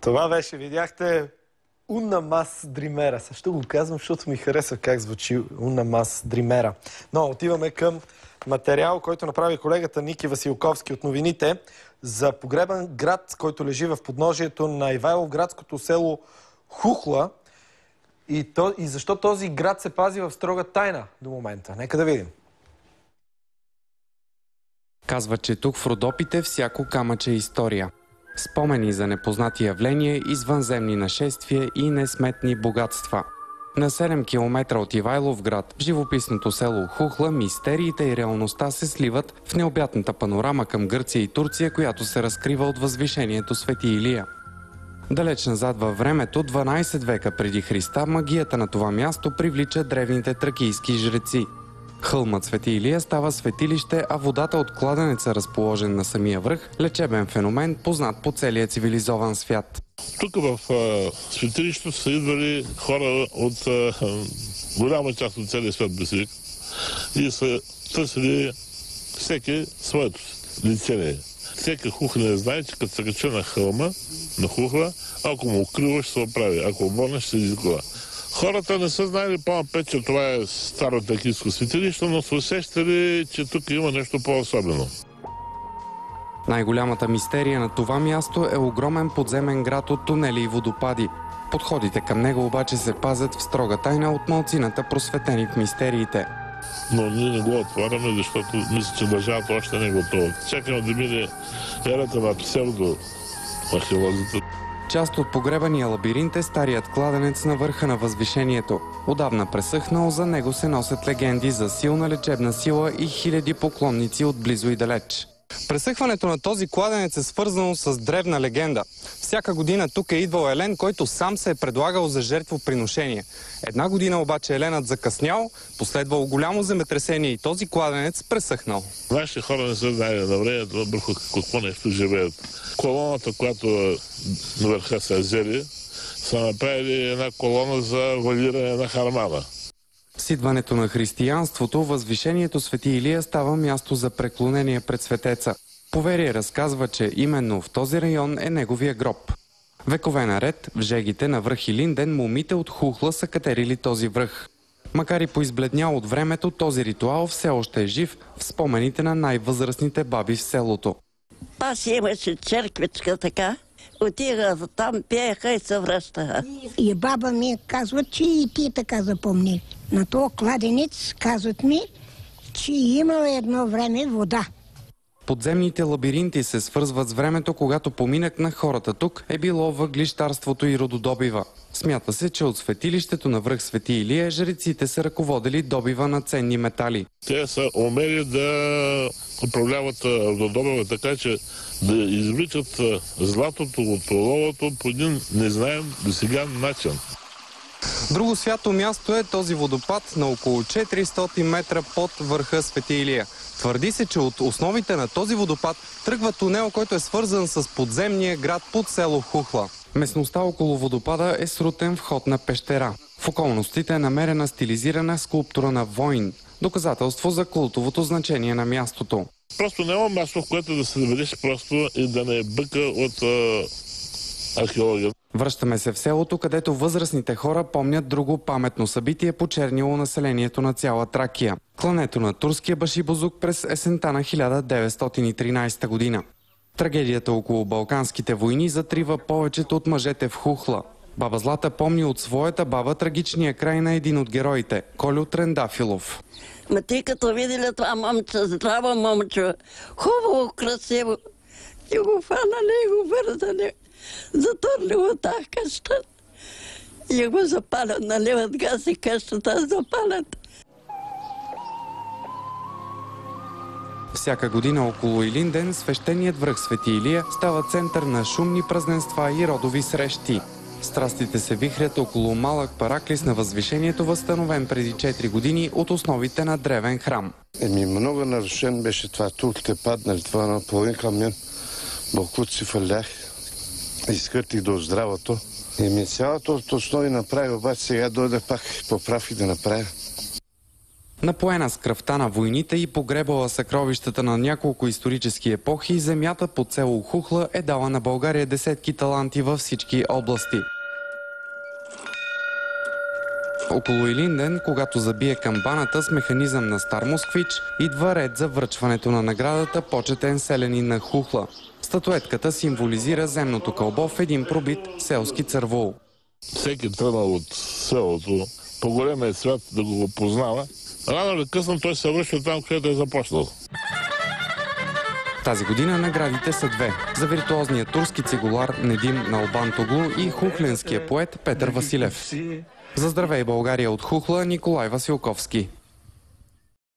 Това беше, видяхте, Una Mas Drimera. Също го казвам, защото ми харесва как звучи Una Mas Drimera. Но отиваме към материал, който направи колегата Ники Василковски от новините за погребан град, който лежи в подножието на Ивайловградското село Хухла. И защо този град се пази в строга тайна до момента? Нека да видим. Казва, че тук в Родопите всяко камъче е история. Спомени за непознати явления, извънземни нашествия и несметни богатства. На 7 км от Ивайловград, в живописното село Хухла, мистериите и реалността се сливат в необятната панорама към Гърция и Турция, която се разкрива от възвишението Свети Илия. Далеч назад във времето, 12 века преди Христа, магията на това място привлича древните тракийски жреци. Хълмът Свети Илия става светилище, а водата от кладенеца, разположен на самия връх, лечебен феномен, познат по целия цивилизован свят. Тук в светилището са идвали хора от голяма част от целия свят бесик и са търсили всеки своето лечение. Всеки хухля знае, че като се качи на хълма, на Хухла, ако му укрива, ще се оправи, ако болна, ще се излекува. Хората не са знаели по-напред, че това е старо тракийско светилище, но са усещали, че тук има нещо по-особено. Най-голямата мистерия на това място е огромен подземен град от тунели и водопади. Подходите към него обаче се пазят в строга тайна от малцината, просветени в мистериите. Но ние не го отваряме, защото мисля, че държавата още не е готова. Чакаме да мине ерата на псевдоархеолозите. Част от погребания лабиринт е старият кладенец на върха на възвишението. Отдавна пресъхнал, за него се носят легенди за силна лечебна сила и хиляди поклонници от близо и далеч. Пресъхването на този кладенец е свързано с древна легенда. Всяка година тук е идвал елен, който сам се е предлагал за жертвоприношение. Една година обаче еленът закъснял, последвало голямо земетресение и този кладенец пресъхнал. Нашите хора не са знаели на времето върху какво нещо живеят. Колоната, която на върха са взели, са направили една колона за валиране на Хармана. С идването на християнството, възвишението Свети Илия става място за преклонение пред светеца. Поверие разказва, че именно в този район е неговия гроб. Векове наред, в жегите на връх Илинден, момите от Хухла са катерили този връх. Макар и поизбледнял от времето, този ритуал все още е жив в спомените на най-възрастните баби в селото. Аз имаше черквичка така. Отиха там, пееха и се връщаха. И баба ми казва, че и ти така запомни. На този кладенец казват ми, че имало едно време вода. Подземните лабиринти се свързват с времето, когато поминък на хората тук е било въглищарството и рододобива. Смята се, че от светилището на връх Свети Илия жреците са ръководили добива на ценни метали. Те са умели да управляват рододобива така, че да извличат златото от оловото по един незнаем досега начин. Друго свято място е този водопад на около 400 метра под върха Свети Илия. Твърди се, че от основите на този водопад тръгва тунел, който е свързан с подземния град под село Хухла. Местността около водопада е срутен вход на пещера. В околностите е намерена стилизирана скулптура на войн, доказателство за култовото значение на мястото. Просто няма място, в което да се заведеш просто и да не бъка от археология. Връщаме се в селото, където възрастните хора помнят друго паметно събитие, почернило населението на цяла Тракия. Клането на турския башибозук през есента на 1913 година. Трагедията около Балканските войни затрива повечето от мъжете в Хухла. Баба Злата помни от своята баба трагичния край на един от героите – Колю Трендафилов. Ма ти като видели това момче, здраво момче, хубаво, красиво, и го фанали и го вързали. Затърли от тази къща и го запалят, наливат газ и къщата запалят. Всяка година около Илинден свещеният връх Свети Илия става център на шумни празненства и родови срещи. Страстите се вихрят около малък параклис на възвишението, възстановен преди 4 години от основите на древен храм. Много нарушен беше това. Турките паднали, това на половин камен. Бълкут си фалях. Изкъртих до здравото. Цялото от основи направи, обаче сега дойде пак поправки да направя. Напоена с кръвта на войните и погребала съкровищата на няколко исторически епохи, земята под село Хухла е дала на България десетки таланти във всички области. Около Илинден, когато забие камбаната с механизъм на стар москвич, идва ред за връчването на наградата почетен селянин на Хухла. Статуетката символизира земното кълбо в един пробит селски цървул. Всеки тръгнал от селото по големия свят да го познава, рано или късно той се връща там, където е започнал. Тази година наградите са две – за виртуозния турски цигулар Недим Налбантоглу и хухленския поет Петър Василев. За Здравей България от Хухла, Николай Василковски.